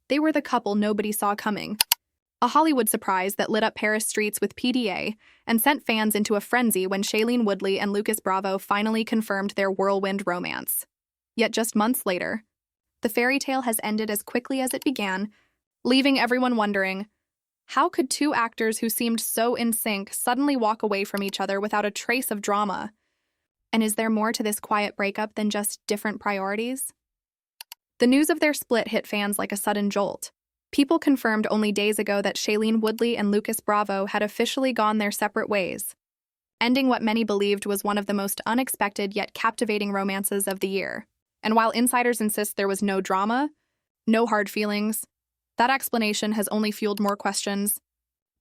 They were the couple nobody saw coming. A Hollywood surprise that lit up Paris streets with PDA and sent fans into a frenzy when Shailene Woodley and Lucas Bravo finally confirmed their whirlwind romance. Yet just months later, the fairy tale has ended as quickly as it began, leaving everyone wondering, how could two actors who seemed so in sync suddenly walk away from each other without a trace of drama? And is there more to this quiet breakup than just different priorities? The news of their split hit fans like a sudden jolt. People confirmed only days ago that Shailene Woodley and Lucas Bravo had officially gone their separate ways, ending what many believed was one of the most unexpected yet captivating romances of the year. And while insiders insist there was no drama, no hard feelings, that explanation has only fueled more questions.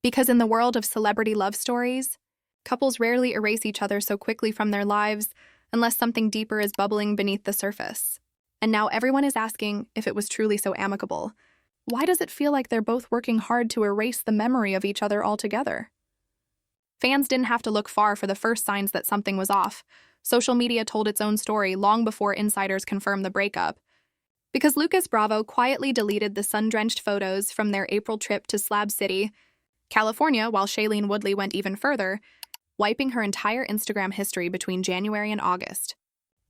Because in the world of celebrity love stories, couples rarely erase each other so quickly from their lives unless something deeper is bubbling beneath the surface. And now everyone is asking if it was truly so amicable. Why does it feel like they're both working hard to erase the memory of each other altogether? Fans didn't have to look far for the first signs that something was off. Social media told its own story long before insiders confirmed the breakup. Because Lucas Bravo quietly deleted the sun-drenched photos from their April trip to Slab City, California, while Shailene Woodley went even further, wiping her entire Instagram history between January and August,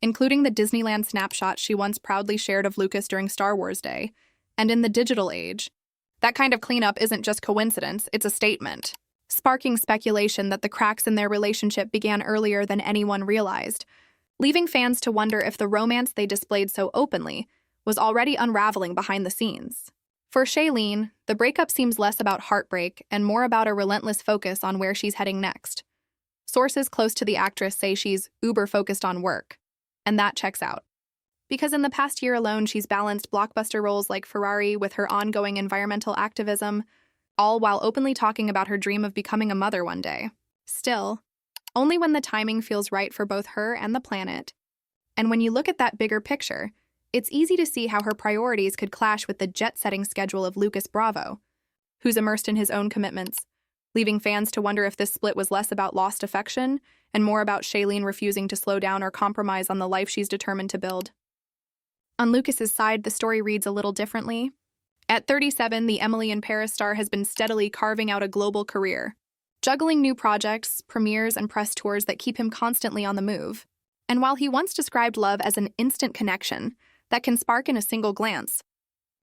including the Disneyland snapshot she once proudly shared of Lucas during Star Wars Day. And in the digital age, that kind of cleanup isn't just coincidence, it's a statement, sparking speculation that the cracks in their relationship began earlier than anyone realized, leaving fans to wonder if the romance they displayed so openly was already unraveling behind the scenes. For Shailene, the breakup seems less about heartbreak and more about a relentless focus on where she's heading next. Sources close to the actress say she's uber-focused on work, and that checks out. Because in the past year alone, she's balanced blockbuster roles like Ferrari with her ongoing environmental activism, all while openly talking about her dream of becoming a mother one day. Still, only when the timing feels right for both her and the planet. And when you look at that bigger picture, it's easy to see how her priorities could clash with the jet-setting schedule of Lucas Bravo, who's immersed in his own commitments, leaving fans to wonder if this split was less about lost affection and more about Shailene refusing to slow down or compromise on the life she's determined to build. On Lucas's side, the story reads a little differently. At 37, the Emily in Paris star has been steadily carving out a global career, juggling new projects, premieres, and press tours that keep him constantly on the move. And while he once described love as an instant connection that can spark in a single glance,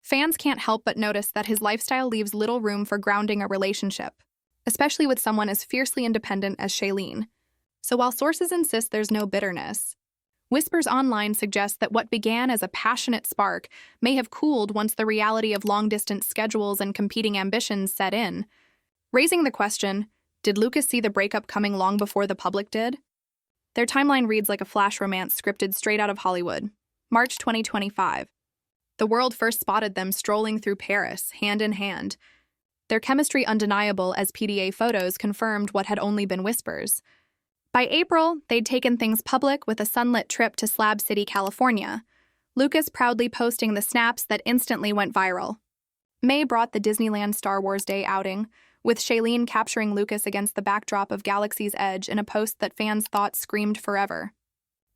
fans can't help but notice that his lifestyle leaves little room for grounding a relationship, especially with someone as fiercely independent as Shailene. So while sources insist there's no bitterness, whispers online suggest that what began as a passionate spark may have cooled once the reality of long-distance schedules and competing ambitions set in, raising the question, did Lucas see the breakup coming long before the public did? Their timeline reads like a flash romance scripted straight out of Hollywood. March 2025. The world first spotted them strolling through Paris, hand in hand. Their chemistry undeniable as PDA photos confirmed what had only been whispers. By April, they'd taken things public with a sunlit trip to Slab City, California, Lucas proudly posting the snaps that instantly went viral. May brought the Disneyland Star Wars Day outing, with Shailene capturing Lucas against the backdrop of Galaxy's Edge in a post that fans thought screamed forever.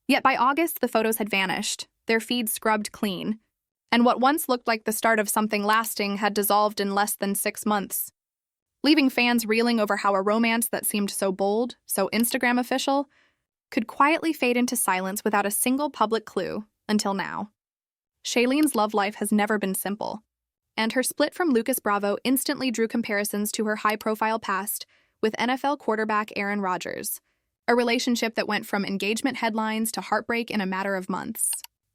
Yet by August, the photos had vanished, their feeds scrubbed clean, and what once looked like the start of something lasting had dissolved in less than 6 months, leaving fans reeling over how a romance that seemed so bold, so Instagram official, could quietly fade into silence without a single public clue until now. Shailene's love life has never been simple, and her split from Lucas Bravo instantly drew comparisons to her high-profile past with NFL quarterback Aaron Rodgers, a relationship that went from engagement headlines to heartbreak in a matter of months,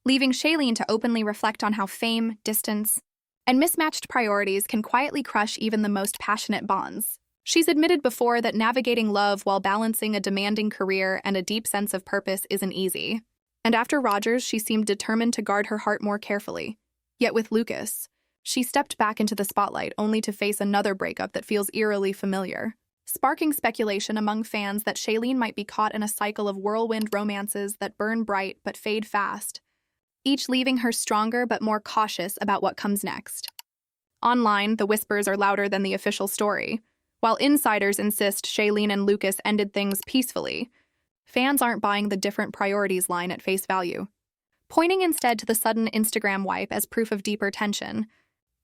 leaving Shailene to openly reflect on how fame, distance, and mismatched priorities can quietly crush even the most passionate bonds. She's admitted before that navigating love while balancing a demanding career and a deep sense of purpose isn't easy. And after Rodgers, she seemed determined to guard her heart more carefully. Yet with Lucas, she stepped back into the spotlight only to face another breakup that feels eerily familiar, sparking speculation among fans that Shailene might be caught in a cycle of whirlwind romances that burn bright but fade fast, each leaving her stronger but more cautious about what comes next. Online, the whispers are louder than the official story. While insiders insist Shailene and Lucas ended things peacefully, fans aren't buying the different priorities line at face value, pointing instead to the sudden Instagram wipe as proof of deeper tension.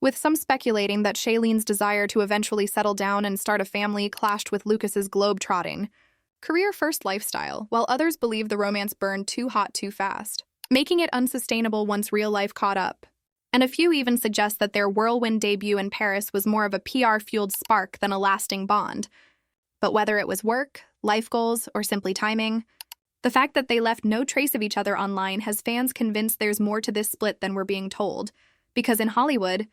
with some speculating that Shailene's desire to eventually settle down and start a family clashed with Lucas's globe-trotting, career-first lifestyle, while others believe the romance burned too hot too fast, making it unsustainable once real life caught up. And a few even suggest that their whirlwind debut in Paris was more of a PR-fueled spark than a lasting bond. But whether it was work, life goals, or simply timing, the fact that they left no trace of each other online has fans convinced there's more to this split than we're being told, because in Hollywood,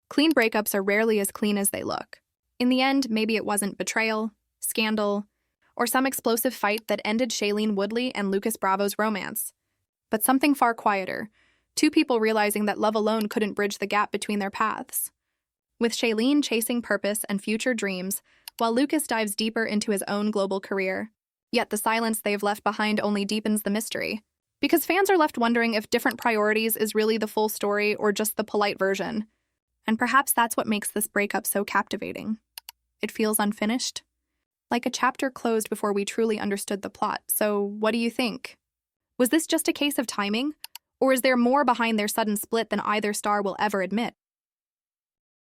clean breakups are rarely as clean as they look. In the end, maybe it wasn't betrayal, scandal, or some explosive fight that ended Shailene Woodley and Lucas Bravo's romance, but something far quieter, two people realizing that love alone couldn't bridge the gap between their paths. With Shailene chasing purpose and future dreams, while Lucas dives deeper into his own global career. Yet the silence they've left behind only deepens the mystery, because fans are left wondering if different priorities is really the full story or just the polite version. And perhaps that's what makes this breakup so captivating. It feels unfinished, like a chapter closed before we truly understood the plot. So what do you think? Was this just a case of timing? Or is there more behind their sudden split than either star will ever admit?